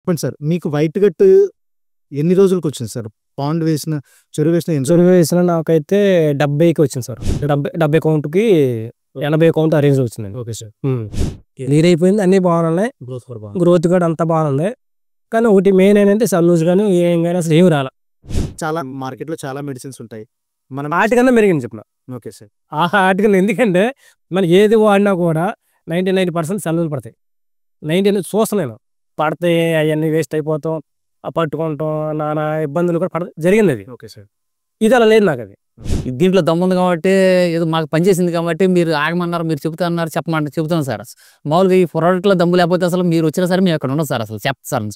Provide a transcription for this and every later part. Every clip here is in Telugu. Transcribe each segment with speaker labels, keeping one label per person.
Speaker 1: చెప్పండి సార్. మీకు వైట్ గట్ ఎన్ని రోజులకొచ్చింది సార్? పాండ్ వేసిన, చెరువు వేసిన
Speaker 2: చెరువు వేసిన నాకైతే 70కి వచ్చింది సార్. 70 కౌంట్‌కి 80 కౌంట్ ఆ రేంజ్‌లో వచ్చిందండి.
Speaker 1: Okay sir.
Speaker 2: క్లియర్ అయిపోయింది. అన్నీ బాగున్నాయి. గ్రోత్ కూడా అంతా బాగుంది. కానీ ఒకటి మెయిన్ ఏంటంటే సల్లూజ్ గానీ ఏం కానీ అసలు ఏమి రాల.
Speaker 1: చాలా మార్కెట్‌లో చాలా మెడిసిన్స్ ఉంటాయి. మనం
Speaker 2: వాటికన్నా మెరుగని చెప్పిన.
Speaker 1: Okay sir.
Speaker 2: వాటికన్నా ఎందుకంటే మనం ఏది వాడినా కూడా 99% సల్లూలు పడతాయి. 99 చూస్తలేను. పడితే అవన్నీ వేస్ట్ అయిపోతాం, పట్టుకుంటాం, నానా ఇబ్బందులు కూడా జరిగింది అది.
Speaker 1: Okay sir.
Speaker 2: ఇది అలా లేదు నాకు. అది
Speaker 3: దీంట్లో దమ్ముంది కాబట్టి ఏదో మాకు పనిచేసింది కాబట్టి మీరు ఆగమన్నారు, మీరు చెబుతున్నారు, చెబుతున్నాను సార్. మామూలుగా ఈ ప్రోడక్ట్లో దమ్ము లేకపోతే అసలు మీరు వచ్చినా సరే మేము ఎక్కడ ఉన్నాం సార్. అసలు సార్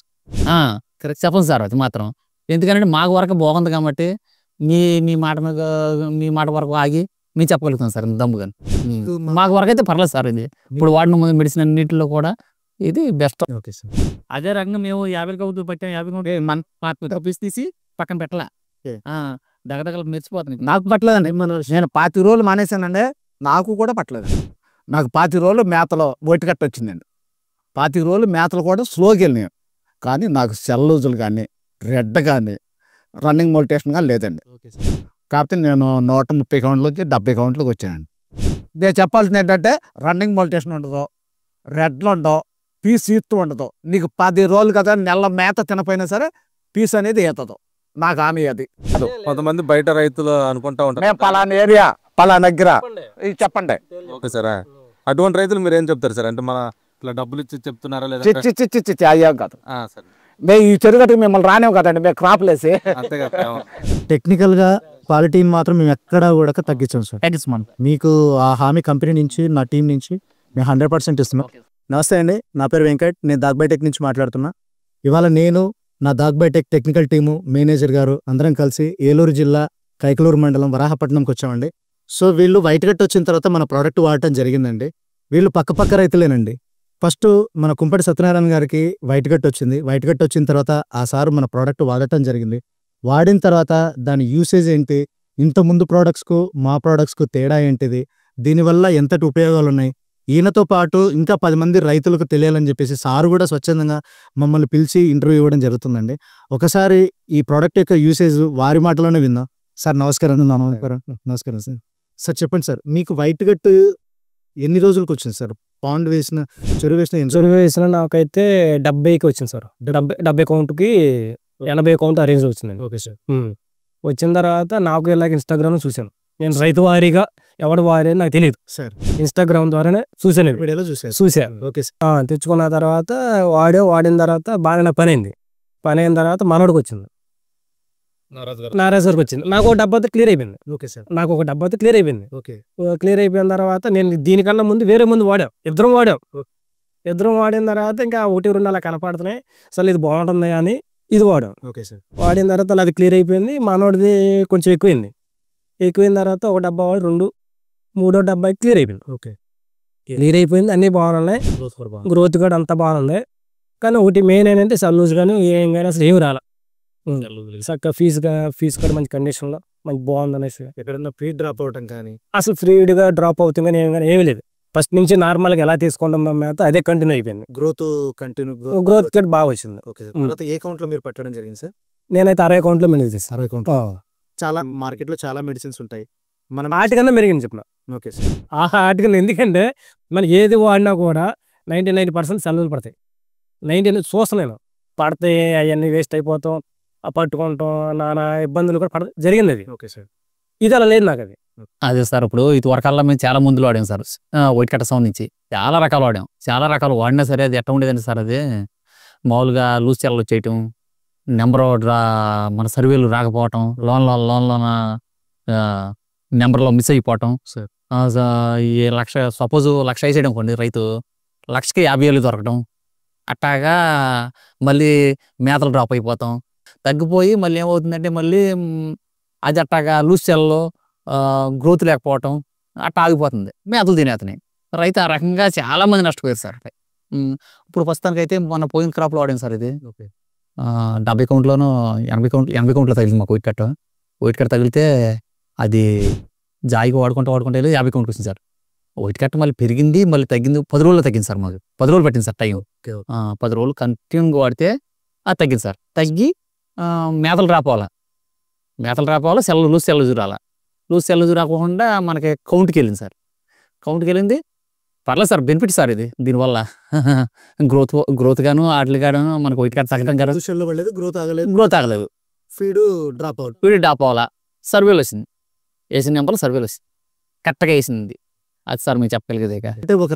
Speaker 3: కరెక్ట్ చెప్పండి సార్. అది మాత్రం ఎందుకంటే మాకు వరకు బాగుంది కాబట్టి మీ మాట వరకు ఆగి మేము చెప్పగలుగుతాం సార్ దమ్ము కానీ. మాకు వరకు అయితే పర్లేదు సార్. ఇది ఇప్పుడు వాడిన మెడిసిన్ అన్నింటిలో కూడా ఇది బెస్ట్.
Speaker 1: Okay sir.
Speaker 3: అదే రకంగా మేము 50 కౌతు పట్టాం. 50 కౌతు మన పీస్ తీసి పక్కన పెట్టలా. దగ్గర మెరిచిపోతుంది.
Speaker 4: నాకు పట్టలేదండి. నేను 25 రోజులు మానేశానండి. నాకు కూడా పట్టలేదు. నాకు 25 రోజులు మేతలో ఒటికట్ట వచ్చిందండి. 25 రోజులు మేతలు కూడా స్లోకి వెళ్ళినాయి. కానీ నాకు సెల్లూజులు కానీ రెడ్ కానీ రన్నింగ్ మోటివేషన్ కానీ లేదండి. కాకపోతే నేను 130 కౌంట్లకి 70 కౌంట్లకు వచ్చానండి. నేను చెప్పాల్సింది ఏంటంటే రన్నింగ్ మోటివేషన్ ఉండదు, రెడ్లు ఉండవు, పీస్ ఈత్తు ఉండదు. నీకు 10 రోజులు కదా నెల మేత తినపోయినా సరే పీస్ అనేది ఈతదు. నాకు హామీ అది.
Speaker 5: కొంతమంది బయట రైతులు అనుకుంటా ఉంటారు
Speaker 4: మేము పలానా ఏరియా పలానా దగ్గర ఇది చెప్పండి.
Speaker 5: Okay sir. అటువంటి రైతులు మీరు ఏం చెప్తారు సార్? అంటే మన ఇట్లా డబ్బులు ఇచ్చి చెప్తున్నారా లేదా?
Speaker 4: చిచ్చి అయ్యాం కాదు.
Speaker 5: సరే,
Speaker 4: మేము ఈ చెరుగట్టుకు మిమ్మల్ని రానేం కదండి. మేము క్రాప్లు వేసి
Speaker 5: అంతే కదా.
Speaker 1: టెక్నికల్గా క్వాలిటీని మాత్రం మేము ఎక్కడా కూడా తగ్గించాం సార్. మీకు ఆ హామీ కంపెనీ నుంచి, నా టీం నుంచి మేము 100% ఇస్తున్నాం. నమస్తే అండి, నా పేరు వెంకట్. నేను దాగ్బైటెక్ నుంచి మాట్లాడుతున్నా. ఇవాళ నేను, నా దాగ్బైటెక్ టెక్నికల్ టీము, మేనేజర్ గారు అందరం కలిసి ఏలూరు జిల్లా కైకలూరు మండలం వరాహపట్నంకి వచ్చామండి. సో వీళ్ళు వైట్ గట్ వచ్చిన తర్వాత మన ప్రోడక్ట్ వాడటం జరిగిందండి. వీళ్ళు పక్క రైతులేనండి. ఫస్ట్ మన కుంపటి సత్యనారాయణ గారికి వైట్ గట్ వచ్చింది. వైట్ గట్ వచ్చిన తర్వాత ఆ సారు మన ప్రోడక్ట్ వాడటం జరిగింది. వాడిన తర్వాత దాని యూసేజ్ ఏంటి, ఇంతకుముందు ప్రోడక్ట్స్కు మా ప్రోడక్ట్స్కు తేడా ఏంటిది, దీనివల్ల ఎంతటి ఉపయోగాలు ఉన్నాయి, ఈయనతో పాటు ఇంకా 10 మంది రైతులకు తెలియాలని చెప్పేసి సారు కూడా స్వచ్ఛందంగా మమ్మల్ని పిలిచి ఇంటర్వ్యూ ఇవ్వడం జరుగుతుందండి. ఒకసారి ఈ ప్రోడక్ట్ యొక్క యూసేజ్ వారి మాటలోనే విందాం. సార్ నమస్కారం. నమస్కారం సార్. సార్ చెప్పండి సార్, మీకు వైట్ గట్ ఎన్ని రోజులకు వచ్చింది సార్? పాండ్ వేసిన, చెరువు వేసిన
Speaker 2: నాకైతే 70కి వచ్చింది సార్. 70 కౌంట్‌కి 80 కౌంట్ ఆ రేంజ్‌లో వచ్చిందండి.
Speaker 1: Okay sir.
Speaker 2: వచ్చిన తర్వాత నాకు ఇలాగ ఇన్స్టాగ్రామ్ చూశాను. నేను రైతు వారీగా ఎవడు వారే నాకు తెలియదు
Speaker 1: సార్.
Speaker 2: ఇన్స్టాగ్రామ్ ద్వారానే చూశాను.
Speaker 1: వీడియోలో
Speaker 2: చూశాను.
Speaker 1: Okay sir.
Speaker 2: తెచ్చుకున్న తర్వాత వాడిన తర్వాత బాగానే పని అయింది. పని అయిన తర్వాత మనోడికి వచ్చింది, నారాజ్ గారికి వచ్చింది. నాకు ఒక డబ్బాతో క్లియర్ అయిపోయింది.
Speaker 1: Okay sir.
Speaker 2: నాకు ఒక డబ్బాతో క్లియర్ అయిపోయింది.
Speaker 1: ఓకే.
Speaker 2: క్లియర్ అయిపోయిన తర్వాత నేను దీనికన్నా ముందు వేరే ముందు వాడాం. ఇద్దరం వాడిన తర్వాత ఇంకా 1-2 అలా కనపడుతున్నాయి. అసలు ఇది బాగుంటుంది అని ఇది వాడాం.
Speaker 1: Okay sir.
Speaker 2: వాడిన తర్వాత అది క్లియర్ అయిపోయింది. మనోడిది కొంచెం ఎక్కువైన తర్వాత ఒక డబ్బా వాడి 2-3వ డబ్బా క్లియర్ అయిపోయింది.
Speaker 1: ఓకే.
Speaker 2: క్లియర్ అయిపోయింది. అన్నీ బాగున్నాయి. గ్రోత్ కూడా అంతా బాగుంది. కానీ ఒకటి మెయిన్ ఏంటంటే సల్లూజ్ కానీ ఏం కానీ అసలు ఏమి రాల. చక్కగా ఫీజు కూడా మంచి కండిషన్లో మంచి బాగుంది అనేసి.
Speaker 1: ఎక్కడన్నా ఫ్రీ డ్రాప్ అవటం కానీ,
Speaker 2: అసలు ఫ్రీగా డ్రాప్ అవుతుంది కానీ ఏమి లేదు. ఫస్ట్ నుంచి నార్మల్గా ఎలా తీసుకుంటాం మేత అదే కంటిన్యూ అయిపోయింది.
Speaker 1: గ్రోత్
Speaker 2: కూడా బాగా వచ్చింది.
Speaker 1: Okay sir. తర్వాత ఏ కౌంట్ లో మీరు పెట్టడం జరిగింది సార్?
Speaker 2: నేనైతే 60 కౌంట్లో మెయింటైన్ చేస్తాను.
Speaker 1: 60 కౌంట్. చాలా మార్కెట్లో చాలా మెడిసిన్స్ ఉంటాయి. మనం
Speaker 2: వాటికన్నా మెరుగని చెప్పిన.
Speaker 1: Okay sir.
Speaker 2: వాటికన్నా ఎందుకంటే మనం ఏది వాడినా కూడా 99% సల్లూలు పడతాయి. 99 చూస్తలేను. పడితే అవన్నీ వేస్ట్ అయిపోతాం, పట్టుకుంటాం, నానా ఇబ్బందులు కూడా జరిగింది అది.
Speaker 1: Okay sir.
Speaker 2: ఇది అలా లేదు నాకు. అది
Speaker 3: అదే సార్. ఇప్పుడు ఇది వరకల్లా మేము చాలా మందులు వాడాం సార్. వైట్ కట్ట సౌండ్ నుంచి చాలా రకాలు వాడాం. చాలా రకాలు వాడినా సరే అది ఎట్లా ఉండేదండి సార్. అది మామూలుగా లూజ్ చెల్లలు వచ్చేయటం, నెంబర్ మన సర్వేలు రాకపోవటం, లోన్లోన నెంబర్లో మిస్ అయిపోవటం. ఈ సపోజ్ 1,00,000 వేసేయడం అనుకోండి రైతు, 1,00,000కి 50,000 దొరకటం. అట్టాగా మళ్ళీ మేతలు డ్రాప్ అయిపోతాం, తగ్గిపోయి మళ్ళీ ఏమవుతుందంటే మళ్ళీ అది అట్టాగా లూజ్ చెల్లలో గ్రోత్ లేకపోవటం అట్టా ఆగిపోతుంది. మేతలు తినేతనే రైతు ఆ రకంగా చాలా మంది నష్టపోయారు సార్. ఇప్పుడు ప్రస్తుతానికి అయితే మన పోయిన క్రాప్లో వాడాం సార్. ఇది 70 కౌంట్లోనూ 80 కౌంట్లో తగిలింది మాకు వైట్ కట్ట తగిలితే అది జాయిగా వాడుకుంటూ 50 కౌంట్కి వచ్చింది సార్. వైట్ కట్ట మళ్ళీ పెరిగింది, మళ్ళీ తగ్గింది. 10 రోజుల్లో తగ్గింది సార్. మాకు 10 రోజులు పట్టింది సార్ టైం. 10 రోజులు కంటిన్యూగా వాడితే అది తగ్గింది సార్. తగ్గి మేతలు రాపోవాలా, లూజ్ సెల్లూజ్ రాలా. లూజ్ సెల్లూజ్ రాకుండా మనకి కౌంట్కి వెళ్ళింది సార్. కౌంట్కి వెళ్ళింది పర్లేదు సార్, బెనిఫిట్ సార్ ఇది. దీనివల్ల గ్రోత్ గాను వాటి గాను మనకు వైట్ కార్డ్ తగ్గడం గాను గ్రోత్ ఆగలేదు.
Speaker 1: ఫీడ్ డ్రాప్ అవుట్
Speaker 3: డ్రాప్ అవ్వాలా. సర్వేలు వచ్చింది, వేసిన నెంబర్లు సర్వేలు వచ్చింది, కరెక్ట్గా వేసింది. అది సార్ మీకు చెప్పగలిగేది.
Speaker 1: అంటే ఒక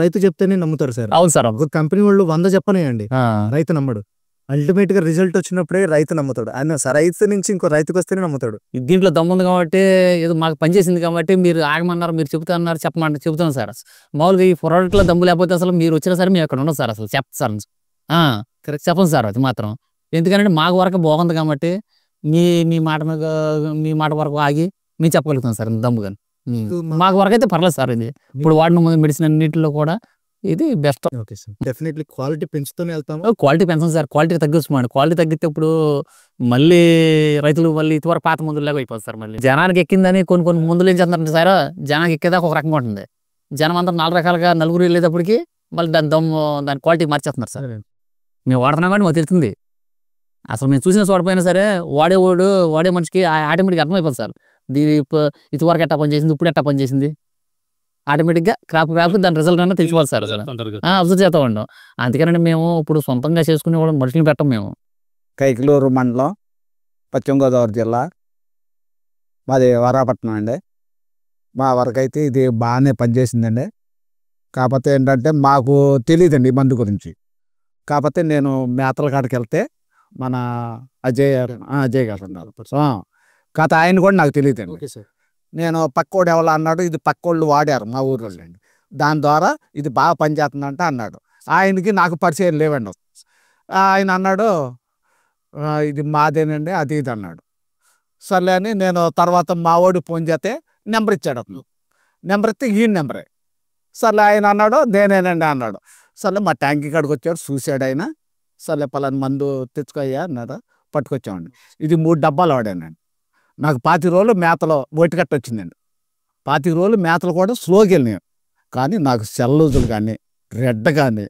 Speaker 1: రైతు చెప్తేనే నమ్ముతారు సార్.
Speaker 3: అవును సార్.
Speaker 1: ఒక కంపెనీ వాళ్ళు 100 చెప్పనేయండి, రైతు నమ్మడు. అల్టిమేట్ గా రిజల్ట్ వచ్చినప్పుడే రైతు నమ్ముతాడు. ఆయన రైతు నుంచి ఇంకో రైతుకు వస్తేనే నమ్ముతాడు.
Speaker 3: దీంట్లో దమ్ముంది కాబట్టి, ఏదో మాకు పనిచేసింది కాబట్టి మీరు ఆగమన్నారు, మీరు చెబుతున్నారు, చెబుతాను సార్. మామూలుగా ఈ ప్రోడక్ట్లో దమ్ము లేకపోతే అసలు మీరు వచ్చినా సరే మేము ఎక్కడ ఉండదు సార్. అసలు చెప్తారు కరెక్ట్ చెప్పండి సార్. అది మాత్రం ఎందుకంటే మాకు వరకు బాగుంది కాబట్టి మీ మాట వరకు ఆగి మేము చెప్పగలుగుతాం సార్ దమ్ముగా. మాకు వరకు అయితే పర్లేదు సార్. ఇది ఇప్పుడు వాడిన మెడిసిన్ అన్నింటిలో కూడా ఇది best.
Speaker 1: Okay sir, definitely quality పెంచుతూనే వెళ్తాము.
Speaker 3: క్వాలిటీ పెంచాం సార్. క్వాలిటీ తగ్గించమండి. క్వాలిటీ తగ్గితే ఇప్పుడు మళ్ళీ రైతులు మళ్ళీ ఇటువరకు పాత మందులాగా అయిపోతుంది సార్. మళ్ళీ జనానికి ఎక్కిందని కొన్ని మందులు ఏం చేస్తున్నారంటే సార్, జనానికి ఎక్కేదాకా ఒక రకంగా ఉంటుంది. జనం అంతా 4 రకాలుగా నలుగురు వెళ్ళేటప్పటికి మళ్ళీ దాని క్వాలిటీ మార్చేస్తున్నారు సార్. మేము వాడుతున్నాం కానీ మాకు తెలుస్తుంది. అసలు మేము చూసిన చూడపోయినా సరే వాడే మనిషికి ఆటోమేటిక్గా అర్థమైపోతుంది సార్. దీని ఇటువరకు ఎట్టా పనిచేసింది, ఇప్పుడు ఎట్టా పనిచేసింది, ఆటోమేటిక్గా క్రాప్ దాని రిజల్ట్ అన్నా తెలుసుకోవాలి సార్. అసలు అబ్జర్వ్ చేస్తూ ఉంటాం. అందుకని మేము ఇప్పుడు సొంతంగా చేసుకునే వాళ్ళు మనుషులు పెట్టం. మేము
Speaker 4: కైకలూరు మండలం, పశ్చిమ గోదావరి జిల్లా, మాది వరాపట్నం అండి. మా వరకు అయితే ఇది బాగానే పనిచేసిందండి. కాకపోతే ఏంటంటే మాకు తెలియదండి ఈ మందు గురించి. కాకపోతే నేను మేతల కాడికి వెళ్తే మన అజయ్ గారు ఉన్నారు. కాకపోతే ఆయన కూడా నాకు తెలియదండి.
Speaker 1: ఓకే సార్,
Speaker 4: నేను పక్కోడు ఎవరు అన్నాడు, ఇది పక్కోళ్ళు వాడారు మా ఊరు వాళ్ళండి, దాని ద్వారా ఇది బాగా పనిచేస్తుందంట అన్నాడు. ఆయనకి నాకు పరిచయం లేవండి. ఆయన అన్నాడు ఇది మాదేనండి అది ఇది అన్నాడు. సర్లే అని నేను తర్వాత మా వాడు ఫోన్ చేస్తే నెంబర్ ఇచ్చాడు. అతను నెంబర్ ఇస్తే ఈ నెంబరే. సర్లే ఆయన అన్నాడు నేనేనండి అన్నాడు. సర్లే మా ట్యాంకీ కాడికి వచ్చాడు, చూశాడు ఆయన. సర్లే పలాని మందు తెచ్చుకోయ్యా అన్నాడు, పట్టుకొచ్చామండి. ఇది 3 డబ్బాలు వాడానండి. నాకు 25 రోజులు మేతలో ఒటికట్ట వచ్చిందండి. 25 రోజులు మేతలు కూడా స్లోకి వెళ్ళినాయి. కానీ నాకు సెల్లూజులు కానీ రెడ్ కానీ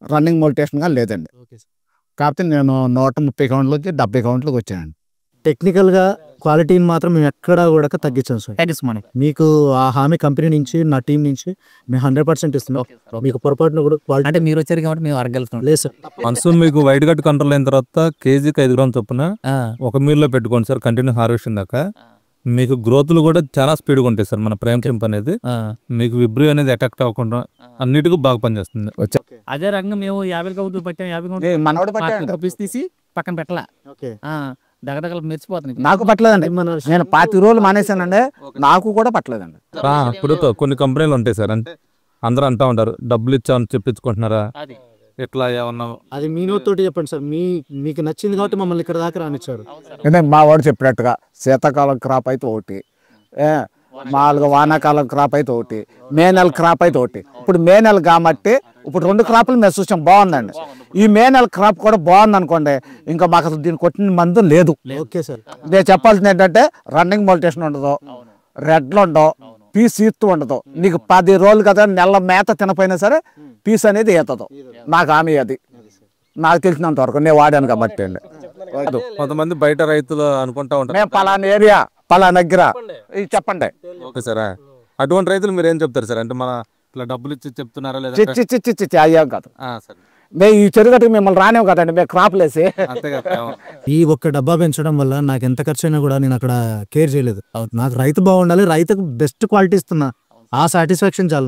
Speaker 4: రన్నింగ్ మోటివేషన్ కానీ లేదండి. కాకపోతే నేను 130 కౌంట్ల నుంచి 70 కౌంట్లకు వచ్చానండి.
Speaker 1: టెక్నికల్గా క్వాలిటీని మాత్రం మేము ఎక్కడా కూడా తగ్గించాం సార్. మీకు ఆ హామీ కంపెనీ నుంచి, నా టీం నుంచి మేము 100% ఇస్తున్నాం. మీకు పొరపాటున కూడా క్వాలిటీ
Speaker 3: అంటే మీరు వచ్చారు కాబట్టి మేము అరగలుగుతాం.
Speaker 1: లేదు సార్.
Speaker 5: మన్సూన్ మీకు వైట్ కట్ కంట్రోల్ అయిన తర్వాత కేజీకి 5 గ్రాములు చొప్పున ఒక మీల్లో పెట్టుకోండి సార్. కంటిన్యూ హార్వెస్టింగ్ దాకా మీకు గ్రోత్లు కూడా చాలా స్పీడ్గా ఉంటాయి సార్. మన ప్రైమ్ కెంప్ అనేది మీకు విబ్రీ అనేది అటాక్ట్ అవ్వకుండా అన్నిటికీ బాగా పనిచేస్తుంది.
Speaker 3: అదే రకంగా మేము 50 కౌతులు పట్టాం. 50 రూపీస్ తీసి పక్కన పెట్టాల. దగ్గర మెరిచిపోతుంది.
Speaker 4: నాకు పట్టలేదండి. నేను 25 రోజులు మానేశానండి, నాకు కూడా పట్టలేదండి.
Speaker 5: ఇప్పుడు కొన్ని కంపెనీలు ఉంటాయి సార్, అంటే అందరూ అంటా ఉంటారు డబ్బులు ఇచ్చామని చెప్పించుకుంటున్నారా, ఎట్లా ఏమన్నా
Speaker 1: అది మీ నోటితోటి చెప్పండి సార్. మీకు నచ్చింది కాబట్టి మమ్మల్ని ఇక్కడ దాకా రానిచ్చారు.
Speaker 4: మా వాడు చెప్పినట్టుగా శీతాకాలం క్రాప్ అయితే ఒకటి, మామూలుగా వానాకాలం క్రాప్ అయితే ఒకటి, మే నెల క్రాప్ అయితే ఒకటి. ఇప్పుడు మే నెల కాబట్టి ఇప్పుడు 2 క్రాప్లు మేము చూసాం, బాగుందండి. ఈ మే నెల క్రాప్ కూడా బాగుంది అనుకోండి, ఇంకా మాకు అసలు దీనికి కొట్టిన మందు లేదు.
Speaker 1: ఓకే సార్,
Speaker 4: నేను చెప్పాల్సింది ఏంటంటే రన్నింగ్ మోటివేషన్ ఉండదు, రెడ్లు ఉండవు, పీస్ ఈత్తు ఉండదు. నీకు 10 రోజులు కదా నెల మేత తినపోయినా సరే పీస్ అనేది ఈతదు. నాకు హామీ అది, నాకు తెలిసినంత వరకు నేను వాడాను కాబట్టి అండి.
Speaker 5: కొంతమంది బయట రైతులు అనుకుంటా ఉంటారు
Speaker 4: మేము పలానా ఏరియా పలానా దగ్గర చెప్పండి.
Speaker 5: ఓకే సార్, అటువంటి రైతులు మీరు ఏం చెప్తారు సార్? అంటే మన ఇట్లా డబ్బులు ఇచ్చి చెప్తున్నారా లేదా?
Speaker 4: అయ్యాం కాదు,
Speaker 5: సరే
Speaker 4: మేము ఈ చెరుగట్టుకు మిమ్మల్ని రానేవు కదండి, మేము క్రాప్లు వేసి.
Speaker 5: అంతే కదా.
Speaker 1: ఈ ఒక్క డబ్బా పెంచడం వల్ల నాకు ఎంత ఖర్చు అయినా కూడా నేను అక్కడ కేర్ చేయలేదు. నాకు రైతు బాగుండాలి, రైతుకు బెస్ట్ క్వాలిటీ ఇస్తున్నా, ఆ సాటిస్ఫాక్షన్ చాలు.